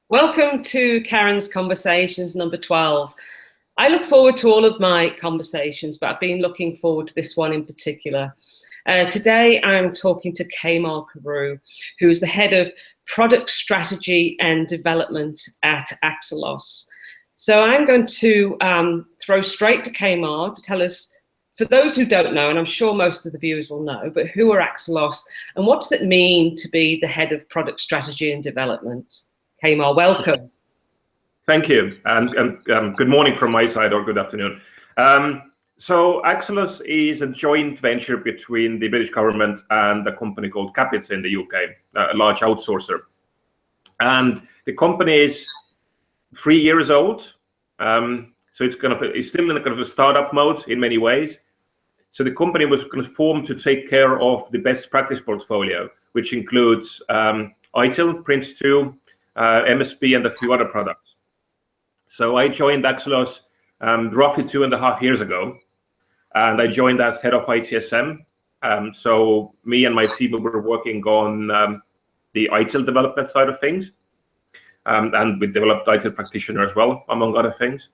Welcome to Karen's Conversations number 12. I look forward to all of my conversations, but I've been looking forward to this one in particular. Today, I'm talking to Kaimar, who is the head of product strategy and development at AXELOS. So I'm going to throw straight to Kaimar to tell us, for those who don't know, and I'm sure most of the viewers will know, but who are AXELOS and what does it mean to be the head of product strategy and development? Kaimar, welcome. Thank you, and good morning from my side, or good afternoon. So AXELOS is a joint venture between the British government and a company called Capita in the UK, a large outsourcer. And the company is 3 years old, so it's still in a kind of a startup mode in many ways. So the company was kind of formed to take care of the best practice portfolio, which includes ITIL, Prince2, MSP, and a few other products. So I joined AXELOS roughly 2.5 years ago, and I joined as head of ITSM. So me and my team were working on the ITIL development side of things, and we developed ITIL practitioner as well, among other things.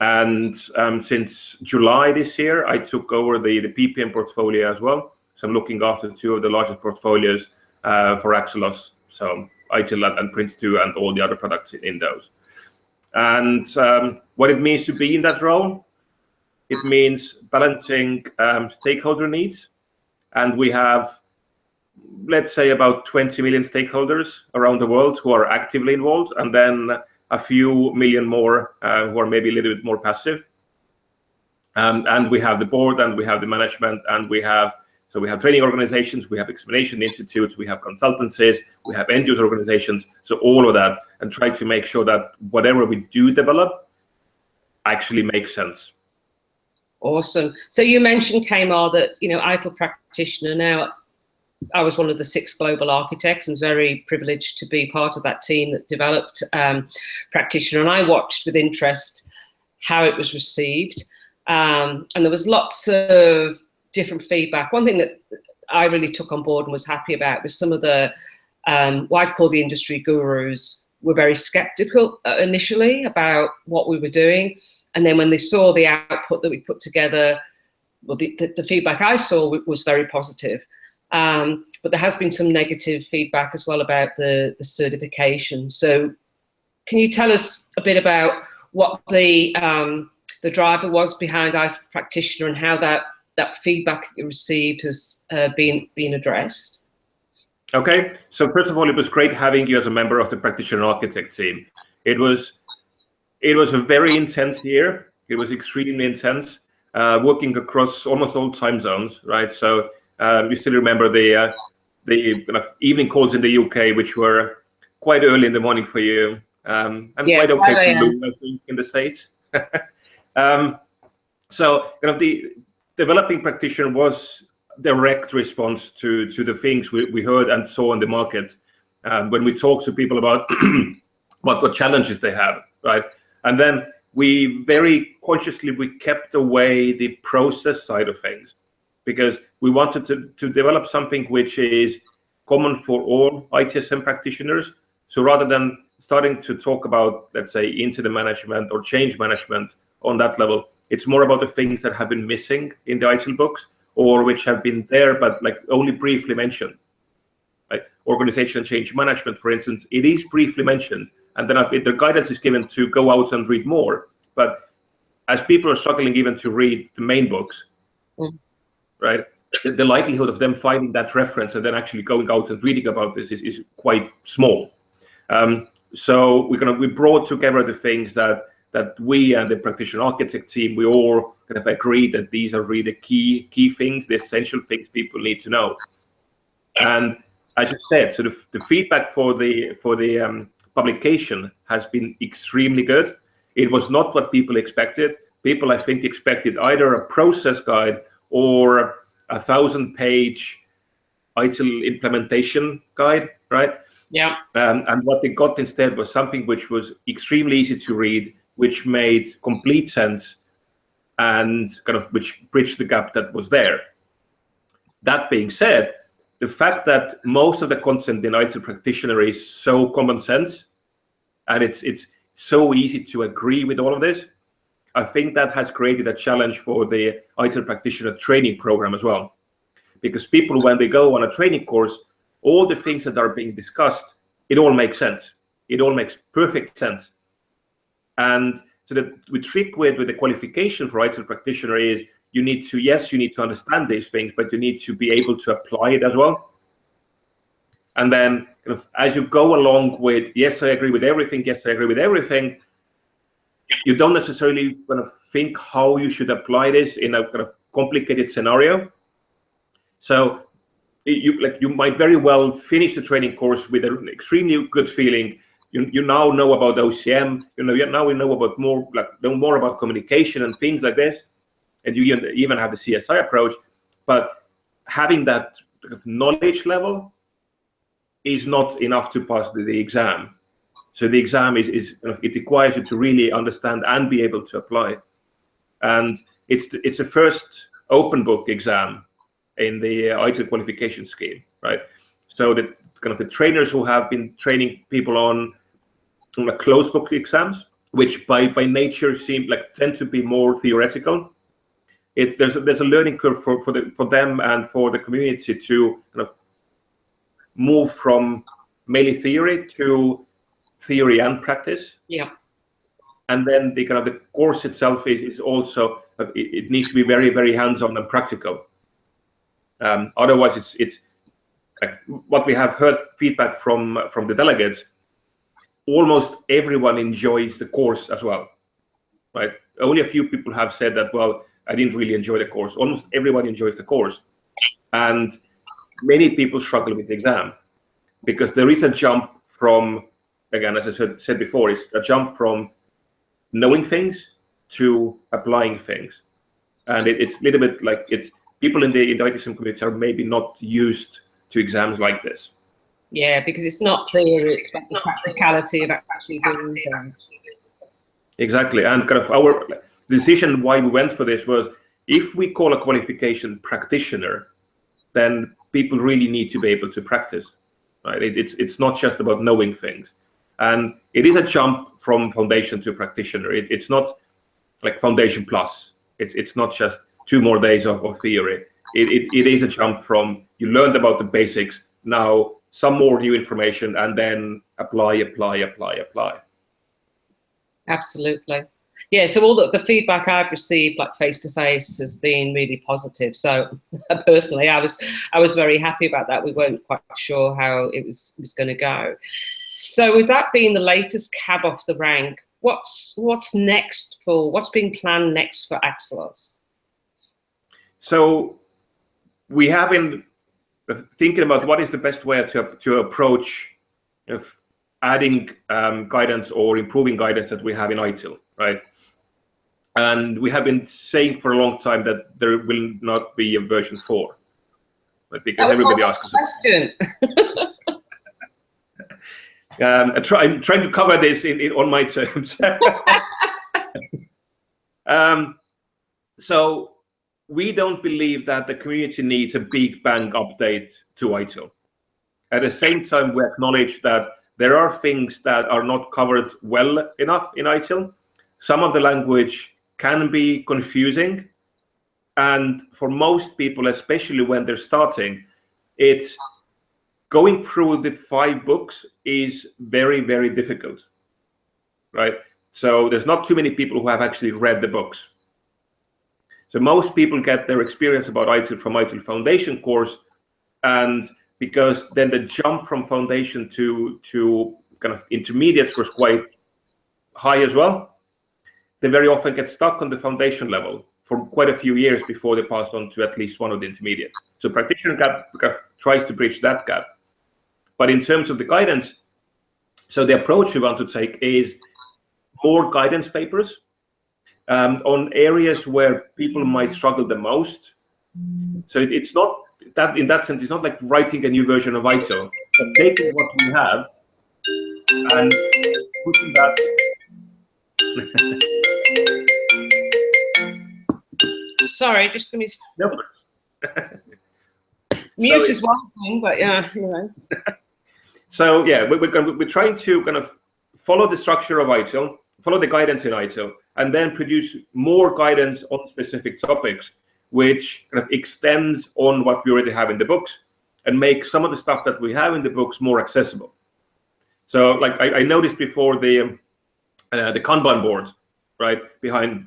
And since July this year, I took over the PPM portfolio as well. So I'm looking after 2 of the largest portfolios for AXELOS. So ITIL and Prince2 and all the other products in those. And what it means to be in that role, it means balancing stakeholder needs. And we have, let's say, about 20 million stakeholders around the world who are actively involved, and then a few million more who are maybe a little bit more passive. And we have the board, and we have the management, and we have training organizations, we have examination institutes, we have consultancies, we have end user organizations, so all of that, and try to make sure that whatever we do develop actually makes sense. Awesome. So you mentioned, Kaimar, that, ITIL practitioner. Now, I was one of the 6 global architects and was very privileged to be part of that team that developed practitioner, and I watched with interest how it was received. And there was lots of different feedback. One thing that I really took on board and was happy about was some of the, what I'd call the industry gurus, were very skeptical initially about what we were doing. And then when they saw the output that we put together, well, the feedback I saw was very positive. But there has been some negative feedback as well about the certification. So can you tell us a bit about what the driver was behind ITIL practitioner and how that feedback that you received has been addressed? Okay, so first of all, it was great having you as a member of the practitioner architect team. It was a very intense year. It was extremely intense, working across almost all time zones, right? So you still remember the kind of evening calls in the UK, which were quite early in the morning for you, and quite okay for you, I think, in the States. So kind of the developing practitioner was direct response to the things we heard and saw in the market when we talked to people about what challenges they have, right? And then we very consciously kept away the process side of things, because we wanted to develop something which is common for all ITSM practitioners. So rather than starting to talk about, let's say, incident management or change management on that level, it's more about the things that have been missing in the ITIL books, or which have been there but like only briefly mentioned. Like organizational change management, for instance, it is briefly mentioned, and then the guidance is given to go out and read more. But as people are struggling even to read the main books, right, the likelihood of them finding that reference and then actually going out and reading about this is quite small. So we brought together the things that we and the practitioner architect team, we all kind of agreed that these are really key things, the essential things people need to know. And as you said, sort of the feedback for the publication has been extremely good. It was not what people expected. People, I think, expected either a process guide or a 1,000-page ITIL implementation guide, right? Yeah. And what they got instead was something which was extremely easy to read, which made complete sense, and kind of which bridged the gap that was there. That being said, the fact that most of the content in ITIL practitioner is so common sense, and it's so easy to agree with all of this, I think that has created a challenge for the ITIL practitioner training program as well. Because people, when they go on a training course, all the things that are being discussed, it all makes sense. It all makes perfect sense. And so the trick with the qualification for ITIL practitioner is you need to understand these things, but you need to be able to apply it as well. And then kind of, as you go along with, yes, I agree with everything, yes, I agree with everything, you don't necessarily kind of think how you should apply this in a kind of complicated scenario. So you might very well finish the training course with an extremely good feeling. You now know about OCM. Now we know about more about communication and things like this, and you even have the CSI approach. But having that kind of knowledge level is not enough to pass the exam. So the exam it requires you to really understand and be able to apply. And it's the first open book exam in the ITIL qualification scheme, right? So the kind of the trainers who have been training people on closed book exams, which by nature tend to be more theoretical. There's a learning curve for them and for the community to kind of move from mainly theory to theory and practice. Yeah. And then the kind of the course itself is also it needs to be very, very hands-on and practical. Otherwise, it's like what we have heard feedback from the delegates. Almost everyone enjoys the course as well, right? Only a few people have said that, well, I didn't really enjoy the course. Almost everyone enjoys the course, and many people struggle with the exam because there is a jump from, again, as I said before, it's a jump from knowing things to applying things, and it's a little bit like people in the ITSM community are maybe not used to exams like this. Yeah, because it's not theory, it's about the practicality of actually doing things. Exactly, and kind of our decision why we went for this was, if we call a qualification practitioner, then people really need to be able to practice, right? It's not just about knowing things, and it is a jump from foundation to practitioner. It's not like foundation plus. It's not just 2 more days of theory. It is a jump from you learned about the basics, now some more new information, and then apply. Absolutely. Yeah, so all the feedback I've received, like face-to-face, has been really positive. So personally, I was very happy about that. We weren't quite sure how it was going to go. So with that being the latest cab off the rank, what's being planned next for AXELOS? So we have been thinking about what is the best way to approach adding guidance or improving guidance that we have in ITIL, right? And we have been saying for a long time that there will not be a version 4, but because everybody asks us. Question. I'm trying to cover this on my terms. So we don't believe that the community needs a big bang update to ITIL. At the same time, we acknowledge that there are things that are not covered well enough in ITIL. Some of the language can be confusing. And for most people, especially when they're starting, it's going through the 5 books is very, very difficult, right? So there's not too many people who have actually read the books. So most people get their experience about ITIL from ITIL Foundation course, and because then the jump from foundation to kind of intermediates was quite high as well, they very often get stuck on the foundation level for quite a few years before they pass on to at least one of the intermediates. So practitioner gap tries to bridge that gap. But in terms of the guidance, so the approach we want to take is more guidance papers on areas where people might struggle the most. So it's not that, in that sense, it's not like writing a new version of ITIL, but taking what we have and putting that. Sorry, just give me. Nope. Mute is one thing, but yeah, you know. So yeah, we're trying to kind of follow the structure of ITIL, follow the guidance in ITIL, and then produce more guidance on specific topics, which kind of extends on what we already have in the books and make some of the stuff that we have in the books more accessible. So like I noticed before the Kanban board, right, behind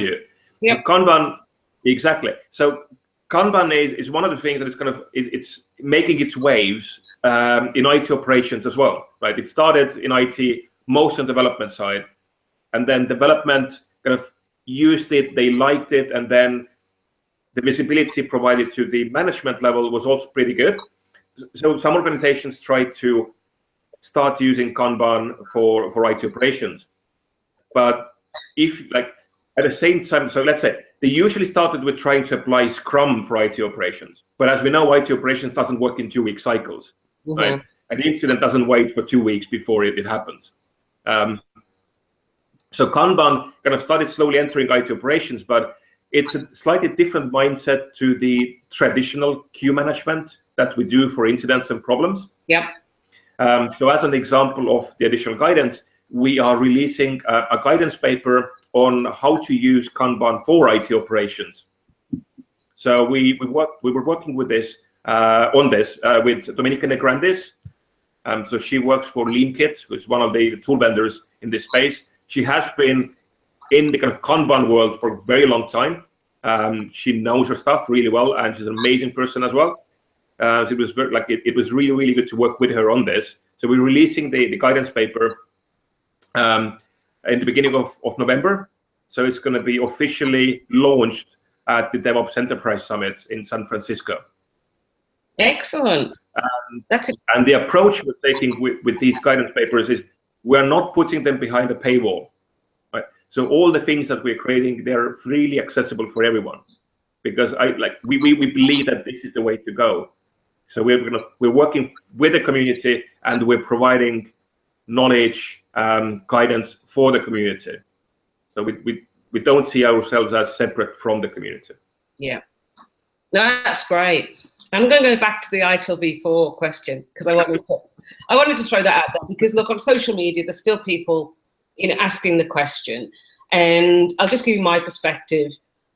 you. Yep. Kanban, exactly. So Kanban is one of the things that is kind of it's making its waves in IT operations as well, right? It started in IT, most on the development side, and then development kind of used it, they liked it, and then the visibility provided to the management level was also pretty good. So some organizations tried to start using Kanban for IT operations, but if like at the same time, so let's say they usually started with trying to apply Scrum for IT operations. But as we know, IT operations doesn't work in 2-week cycles, right? An incident doesn't wait for 2 weeks before it happens. So Kanban kind of started slowly entering IT operations, but it's a slightly different mindset to the traditional queue management that we do for incidents and problems. Yep. So as an example of the additional guidance, we are releasing a guidance paper on how to use Kanban for IT operations. So we were working with this on this with Dominica Negrandis. So she works for LeanKit, who's one of the tool vendors in this space. She has been in the kind of Kanban world for a very long time. She knows her stuff really well, and she's an amazing person as well. So it was very, it was really, really good to work with her on this. So we're releasing the guidance paper in the beginning of November. So it's going to be officially launched at the DevOps Enterprise Summit in San Francisco. Excellent. And the approach we're taking with these guidance papers is we're not putting them behind a paywall. Right? So all the things that we're creating, they're freely accessible for everyone, because we believe that this is the way to go. So we're working with the community, and we're providing knowledge, guidance for the community. So we don't see ourselves as separate from the community. Yeah, no, that's great. I'm going to go back to the ITIL v4 question, because I wanted to throw that out there, because look, on social media there's still people asking the question, and I'll just give you my perspective.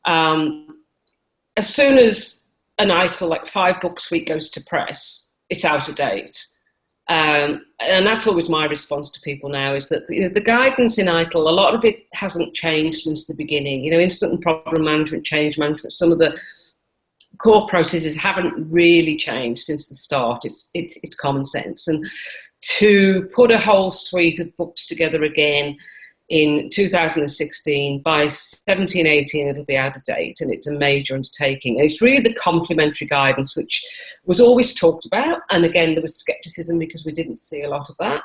As soon as an ITIL like 5 book suite goes to press, it's out of date. And that's always my response to people now, is that the guidance in ITIL, a lot of it hasn't changed since the beginning. Incident and problem management, change management, some of the core processes haven't really changed since the start. It's common sense. And to put a whole suite of books together again in 2016, by 17, 18, it'll be out of date, and it's a major undertaking. And it's really the complementary guidance, which was always talked about. And again, there was skepticism because we didn't see a lot of that.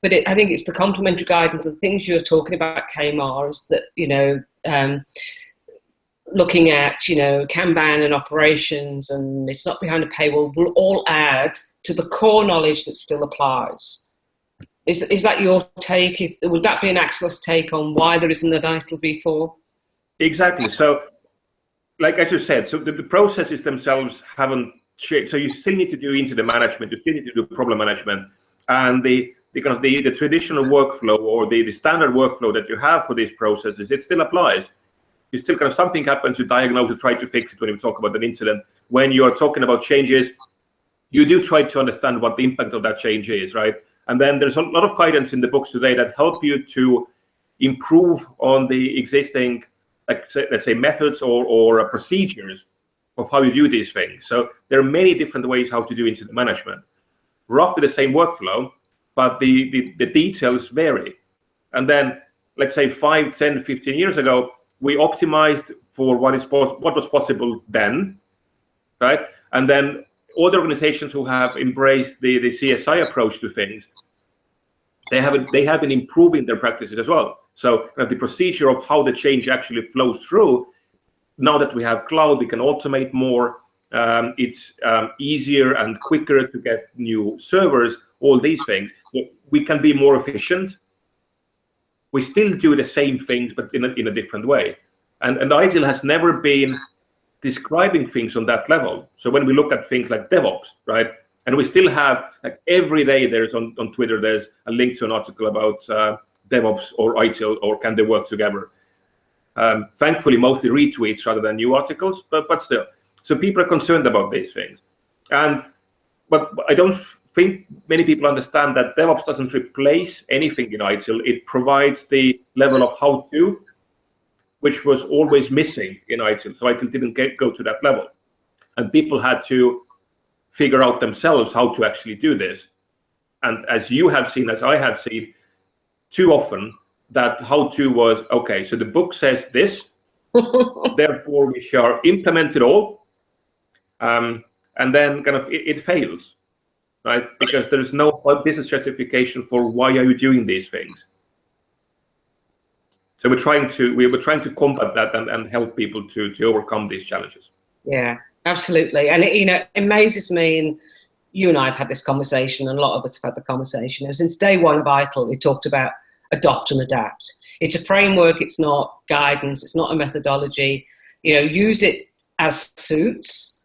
But I think it's the complementary guidance and things you're talking about, Kaimar, is that, looking at, Kanban and operations, and it's not behind a paywall, will all add to the core knowledge that still applies. Is that your take? Would that be an AXELOS take on why there isn't an ITIL v4? Exactly. So, like as you said, so the processes themselves haven't changed. So you still need to do incident management, you still need to do problem management, and the traditional workflow, or the standard workflow that you have for these processes, it still applies. You still kind of, something happens, you diagnose, you try to fix it. When you talk about an incident, when you are talking about changes, you do try to understand what the impact of that change is, right? And then there's a lot of guidance in the books today that help you to improve on the existing, let's say methods or procedures of how you do these things. So there are many different ways how to do incident management. Roughly the same workflow, but the details vary. And then, let's say 5, 10, 15 years ago, we optimized for what was possible then, right? And then other organizations who have embraced the CSI approach to things, they have been improving their practices as well. So the procedure of how the change actually flows through, now that we have cloud, we can automate more. It's easier and quicker to get new servers, all these things. So we can be more efficient. We still do the same things, but in a different way. And ITIL has never been describing things on that level. So when we look at things like DevOps, right? And we still have, like, every day there's on Twitter, there's a link to an article about DevOps or ITIL, or can they work together? Thankfully, mostly retweets rather than new articles, but still. So people are concerned about these things. But I don't think many people understand that DevOps doesn't replace anything in ITIL. It provides the level of how-to, which was always missing in ITIL. So ITIL didn't go to that level. And people had to figure out themselves how to actually do this. And as you have seen, as I have seen, too often, that how-to was, okay, so the book says this, therefore we shall implement it all, and then kind of it fails, right? Because there's no business justification for why are you doing these things. So we were trying to combat that and help people to overcome these challenges. Yeah, absolutely. And it amazes me, and you and I have had this conversation, and a lot of us have had the conversation. And since day one of ITIL, we talked about adopt and adapt. It's a framework, it's not guidance, it's not a methodology. Use it as suits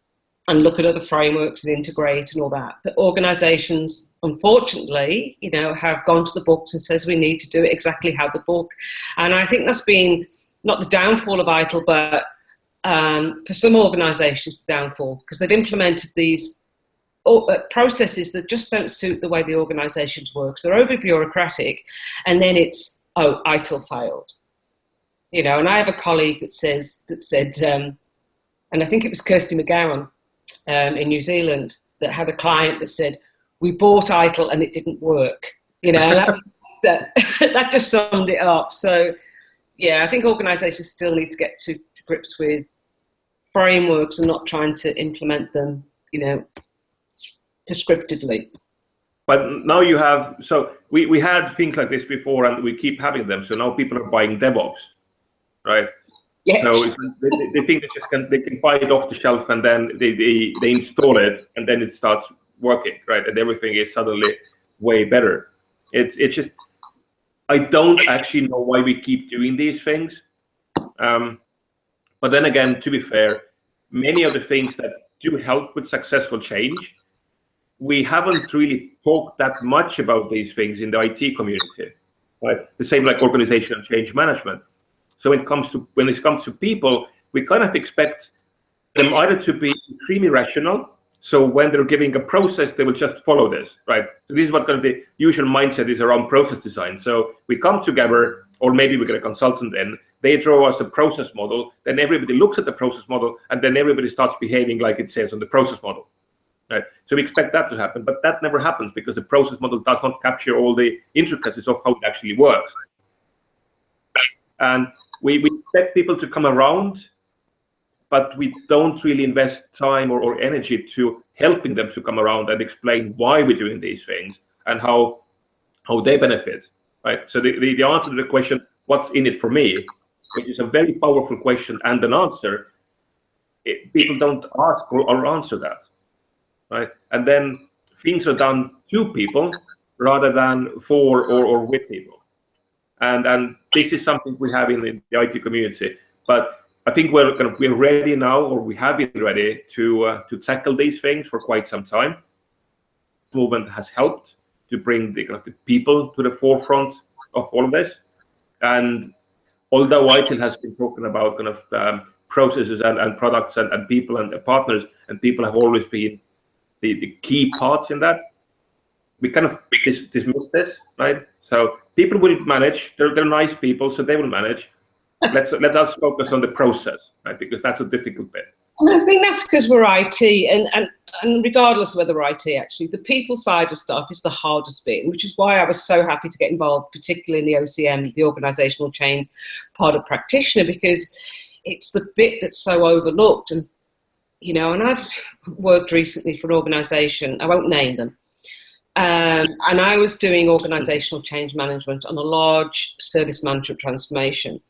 and look at other frameworks and integrate and all that. But organizations, unfortunately, have gone to the books and says we need to do it exactly how the book. And I think that's been not the downfall of ITIL, but for some organizations, the downfall, because they've implemented these processes that just don't suit the way the organizations work. So they're over bureaucratic, and then it's, oh, ITIL failed. And I have a colleague that said, and I think it was Kirsty McGowan in New Zealand, that had a client that said, we bought ITIL and it didn't work. And that just summed it up. So yeah, I think organizations still need to get to grips with frameworks and not trying to implement them, prescriptively. But now you have, so we had things like this before, and we keep having them. So now people are buying DevOps, right? Yes. So they think they can buy it off the shelf, and then they install it, and then it starts working, right? And everything is suddenly way better. It's just, I don't actually know why we keep doing these things. But then again, to be fair, many of the things that do help with successful change, we haven't really talked that much about these things in the IT community, right? The same like organizational change management. So when it comes to people, we kind of expect them either to be extremely rational. So when they're giving a process, they will just follow this, right? So this is what kind of the usual mindset is around process design. So we come together, or maybe we get a consultant in, they draw us a process model, then everybody looks at the process model, and then everybody starts behaving like it says on the process model. Right. So we expect that to happen, but that never happens because the process model does not capture all the intricacies of how it actually works. And we expect people to come around, but we don't really invest time or energy to helping them to come around and explain why we're doing these things and how they benefit. Right. So the answer to the question, what's in it for me, which is a very powerful question and an answer, people don't ask or answer that. Right, and then things are done to people rather than for or with people, and this is something we have in the IT community. But I think we're ready now, or we have been ready to tackle these things for quite some time. The movement has helped to bring the people to the forefront of all of this, and although ITIL has been talking about processes and products and people and partners, and people have always been the key parts in that, we kind of dismiss this, right? So people will manage. They're nice people, so they will manage. Let us focus on the process, right? Because that's a difficult bit. And I think that's because we're IT, and regardless of whether we're IT, actually, the people side of stuff is the hardest bit, which is why I was so happy to get involved, particularly in the OCM, the organizational change part of practitioner, because it's the bit that's so overlooked. And and I've worked recently for an organization, I won't name them, and I was doing organizational change management on a large service management transformation.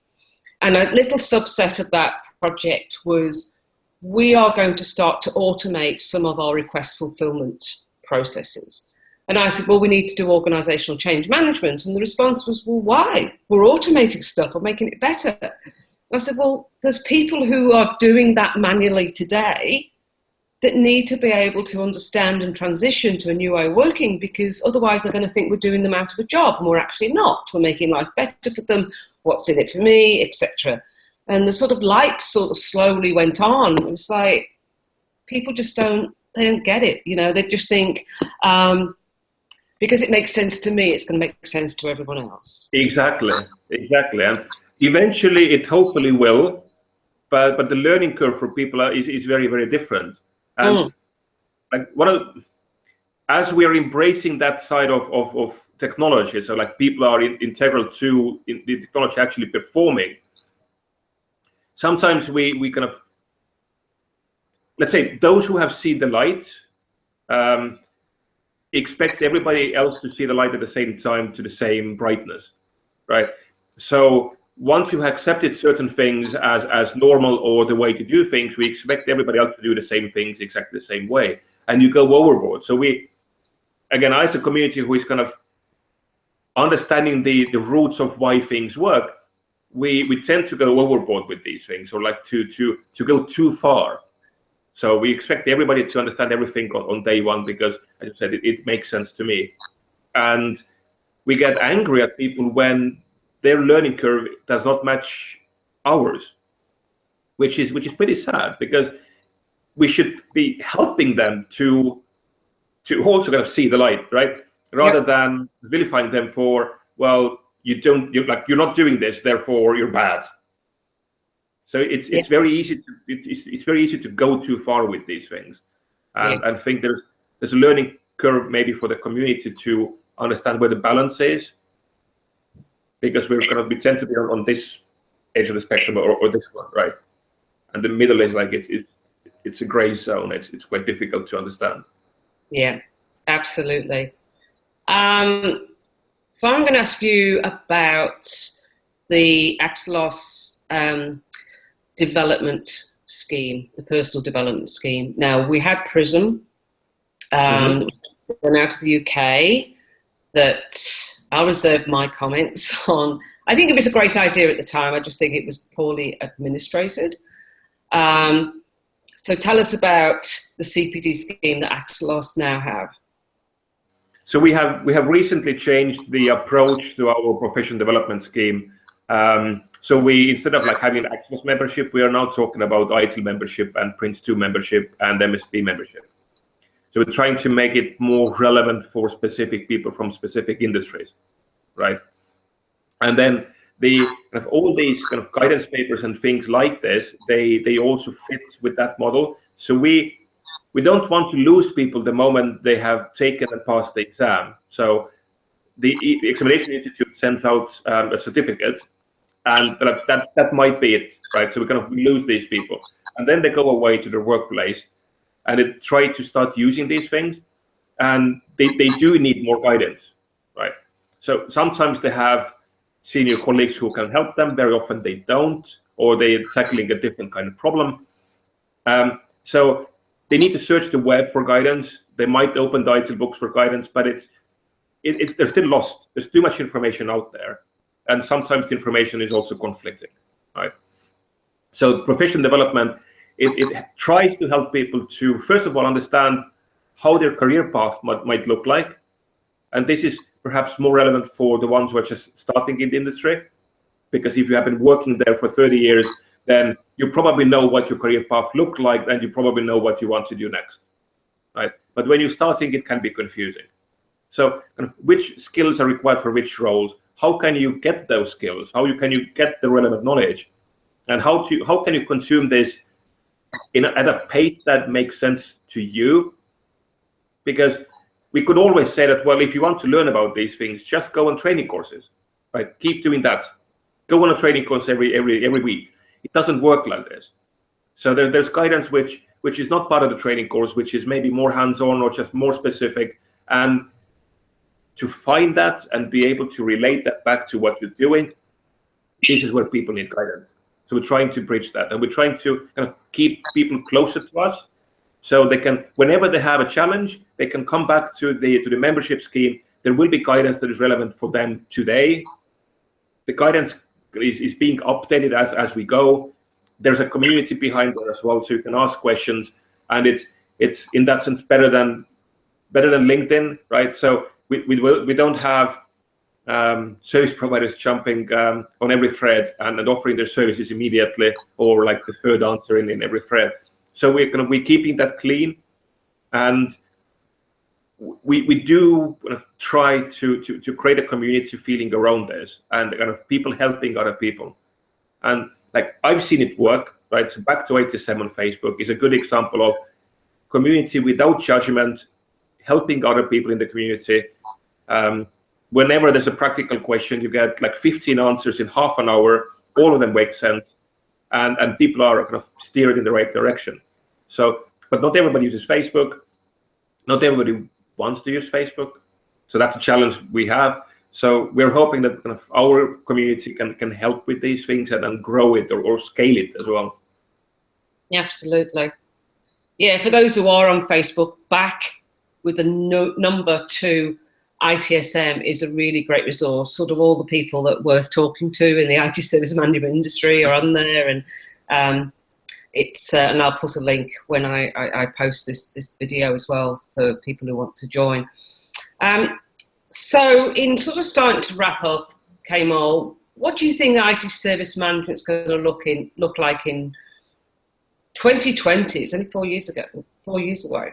And a little subset of that project was, we are going to start to automate some of our request fulfillment processes. And I said, well, we need to do organizational change management. And the response was, well, why? We're automating stuff, we're making it better. I said, well, there's people who are doing that manually today that need to be able to understand and transition to a new way of working, because otherwise they're going to think we're doing them out of a job, and we're actually not. We're making life better for them. What's in it for me, etc. And the sort of light sort of slowly went on. It was like people just don't get it. They just think because it makes sense to me, it's going to make sense to everyone else. Exactly. And eventually it hopefully will, but the learning curve for people is very, very different. And like as we are embracing that side of technology, so like people are integral to the technology actually performing. Sometimes we kind of, let's say, those who have seen the light expect everybody else to see the light at the same time, to the same brightness, right? So once you have accepted certain things as normal or the way to do things, we expect everybody else to do the same things exactly the same way, and you go overboard. So we, again, as a community who is kind of understanding the roots of why things work, we tend to go overboard with these things, or like to go too far. So we expect everybody to understand everything on day one because, as I said, it makes sense to me. And we get angry at people when their learning curve does not match ours, which is pretty sad, because we should be helping them to also kind of see the light, right? Rather than vilifying them for, well, you're not doing this, therefore you're bad. So it's very easy to go too far with these things, and I think there's a learning curve maybe for the community to understand where the balance is, because we tend to be on this edge of the spectrum or this one, right? And the middle is like it's a gray zone. It's quite difficult to understand. Yeah, absolutely. So I'm going to ask you about the AXELOS development scheme, the personal development scheme. Now, we had PRISM, went out to the UK, that I'll reserve my comments on. I think it was a great idea at the time. I just think it was poorly administrated. So tell us about the CPD scheme that AXELOS now have. So we have recently changed the approach to our professional development scheme. So we, instead of like having an AXELOS membership, we are now talking about ITIL membership and Prince2 membership and MSP membership. So we're trying to make it more relevant for specific people from specific industries, right? And then all these kind of guidance papers and things like this, they also fit with that model. So we don't want to lose people the moment they have taken and passed the exam. So the Examination Institute sends out a certificate, and that might be it, right? So we kind of lose these people, and then they go away to their workplace, and they try to start using these things, and they do need more guidance, right? So sometimes they have senior colleagues who can help them. Very often they don't, or they're tackling a different kind of problem. So they need to search the web for guidance. They might open the ITIL books for guidance, but they're still lost. There's too much information out there, and sometimes the information is also conflicting, right? So professional development, it tries to help people to, first of all, understand how their career path might look like. And this is perhaps more relevant for the ones who are just starting in the industry, because if you have been working there for 30 years, then you probably know what your career path looked like, and you probably know what you want to do next, right? But when you're starting, it can be confusing. So which skills are required for which roles? How can you get those skills? How can you get the relevant knowledge? And how can you consume this at a pace that makes sense to you? Because we could always say that, well, if you want to learn about these things, just go on training courses, right? Keep doing that. Go on a training course every week. It doesn't work like this. So there's guidance which is not part of the training course, which is maybe more hands-on or just more specific. And to find that and be able to relate that back to what you're doing, this is where people need guidance. So we're trying to bridge that, and we're trying to kind of keep people closer to us, so they can, whenever they have a challenge, they can come back to the membership scheme. There will be guidance that is relevant for them today. The guidance is being updated as we go. There's a community behind it as well, so you can ask questions, and it's in that sense better than LinkedIn, right? So we don't have service providers jumping on every thread and offering their services immediately, or like the third answer in every thread. So we're keeping that clean, and we do try to create a community feeling around this, and kind of people helping other people. And like I've seen it work, right? So back to ITSM on Facebook is a good example of community without judgment, helping other people in the community. Whenever there's a practical question, you get like 15 answers in half an hour. All of them make sense, and people are kind of steered in the right direction. So, but not everybody uses Facebook. Not everybody wants to use Facebook. So that's a challenge we have. So we're hoping that kind of our community can help with these things and grow it or scale it as well. Yeah, absolutely. Yeah, for those who are on Facebook, back with the number 2 ITSM is a really great resource. Sort of all the people that are worth talking to in the IT service management industry are on there, and it's and I'll put a link when I post this video as well for people who want to join. So in sort of starting to wrap up, Kaimar, what do you think IT service management is going to look like in 2020? It's only 4 years away.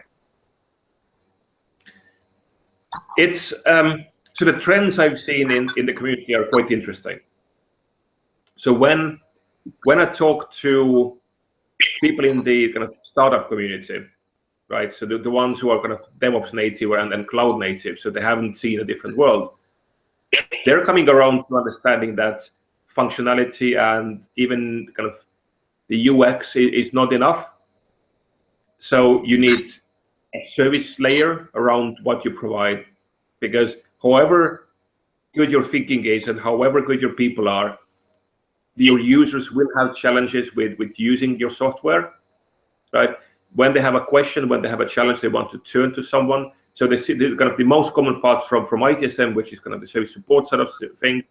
It's so the trends I've seen in the community are quite interesting. So when I talk to people in the kind of startup community, right? So the ones who are kind of DevOps native and cloud native, so they haven't seen a different world. They're coming around to understanding that functionality and even kind of the UX is not enough. So you need a service layer around what you provide, because however good your thinking is and however good your people are, your users will have challenges with using your software, right? When they have a question, when they have a challenge, they want to turn to someone. So they see the kind of the most common parts from ITSM, which is kind of the service support sort of thing,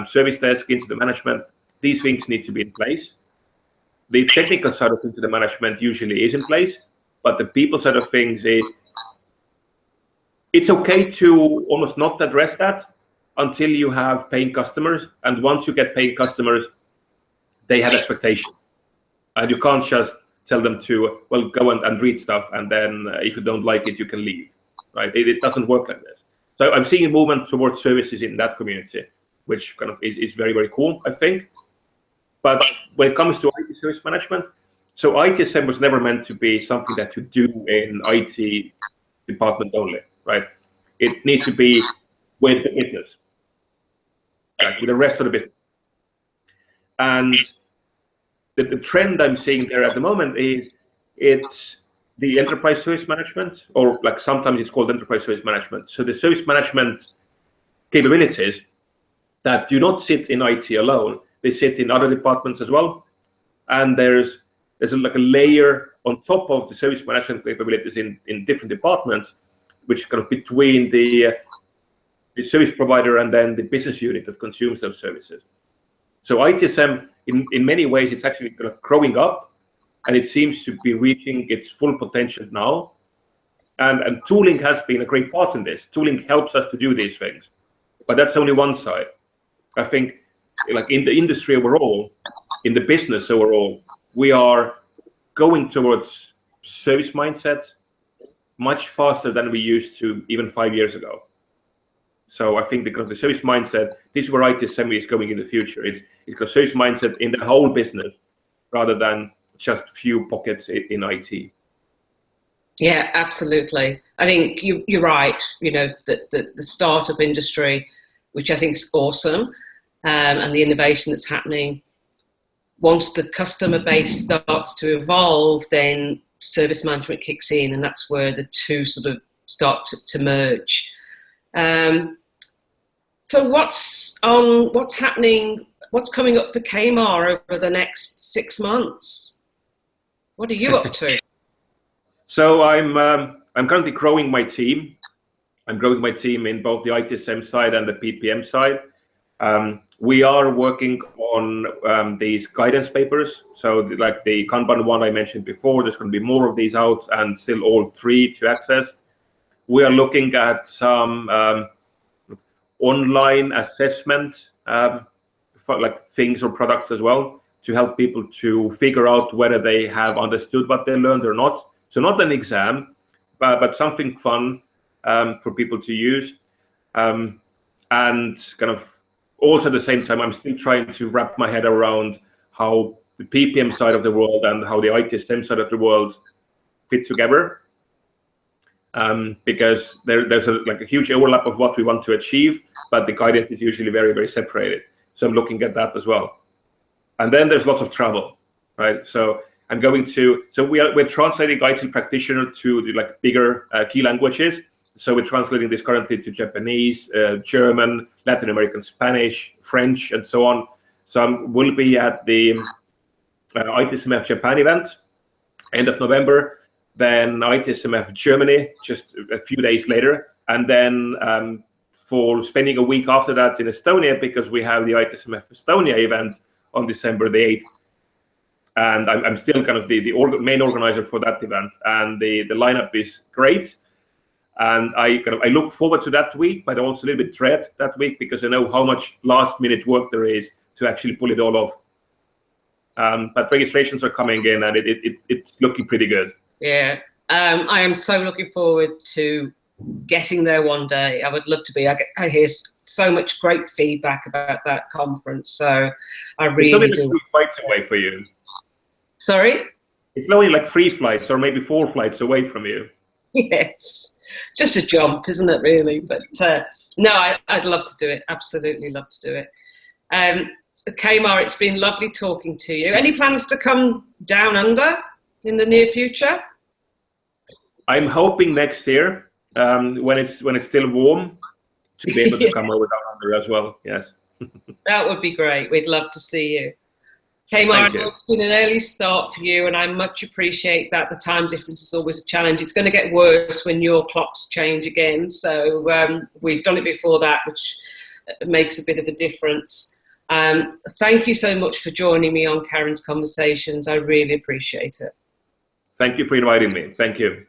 service desk, incident management. These things need to be in place. The technical side of incident management usually is in place, but the people side of things is, it's okay to almost not address that until you have paying customers. And once you get paying customers, they have expectations. And you can't just tell them to, well, go and read stuff, and then if you don't like it, you can leave, right? It doesn't work like this. So I'm seeing a movement towards services in that community, which kind of is very, very cool, I think. But when it comes to IT service management, so ITSM was never meant to be something that you do in IT department only, right? It needs to be with the business, right? With the rest of the business. And the trend I'm seeing there at the moment is it's the enterprise service management, or like sometimes it's called enterprise service management. So the service management capabilities that do not sit in IT alone, they sit in other departments as well. And there's like a layer on top of the service management capabilities in different departments, which is kind of between the service provider and then the business unit that consumes those services. So ITSM, in many ways, it's actually kind of growing up, and it seems to be reaching its full potential now. And tooling has been a great part in this. Tooling helps us to do these things, but that's only one side. I think, like in the industry overall, in the business overall, we are going towards service mindset much faster than we used to even 5 years ago. So I think the service mindset, this is where ITSM is going in the future. It's a service mindset in the whole business rather than just few pockets in IT. Yeah, absolutely. I think you're right. You know, the startup industry, which I think is awesome, and the innovation that's happening. Once the customer base starts to evolve, then service management kicks in, and that's where the two sort of start to merge. So what's happening? What's coming up for Kaimar over the next 6 months? What are you up to? So I'm currently growing my team. I'm growing my team in both the ITSM side and the PPM side. We are working on these guidance papers. So like the Kanban one I mentioned before, there's going to be more of these out, and still all 3 to access. We are looking at some online assessment for like things or products as well, to help people to figure out whether they have understood what they learned or not. So not an exam, but something fun for people to use. And kind of also at the same time, I'm still trying to wrap my head around how the PPM side of the world and how the ITSM side of the world fit together. Because there's a huge overlap of what we want to achieve, but the guidance is usually very, very separated. So I'm looking at that as well. And then there's lots of travel, right? So I'm going to, so we're translating IT practitioner to the like bigger key languages. So we're translating this currently to Japanese, German, Latin American, Spanish, French, and so on. So we'll be at the ITSMF Japan event, end of November. Then ITSMF Germany just a few days later, and then for spending a week after that in Estonia, because we have the ITSMF Estonia event on December the 8th. And I'm still kind of the main organizer for that event, and the lineup is great. And I look forward to that week, but also a little bit dread that week, because I know how much last-minute work there is to actually pull it all off. But registrations are coming in, and it's looking pretty good. Yeah, I am so looking forward to getting there one day. I would love to be. I hear so much great feedback about that conference, so I really do. It's only 3 flights away for you. Sorry? It's only like 3 flights or maybe 4 flights away from you. Yes, just a jump, isn't it, really? But no, I'd love to do it. Absolutely love to do it. Kaimar, it's been lovely talking to you. Any plans to come down under in the near future? I'm hoping next year, when it's still warm, to be able to come over down under as well. Yes. That would be great. We'd love to see you. Kaimar, it's been an early start for you, and I much appreciate that. The time difference is always a challenge. It's going to get worse when your clocks change again. So we've done it before that, which makes a bit of a difference. Thank you so much for joining me on Karen's Conversations. I really appreciate it. Thank you for inviting me. Thank you.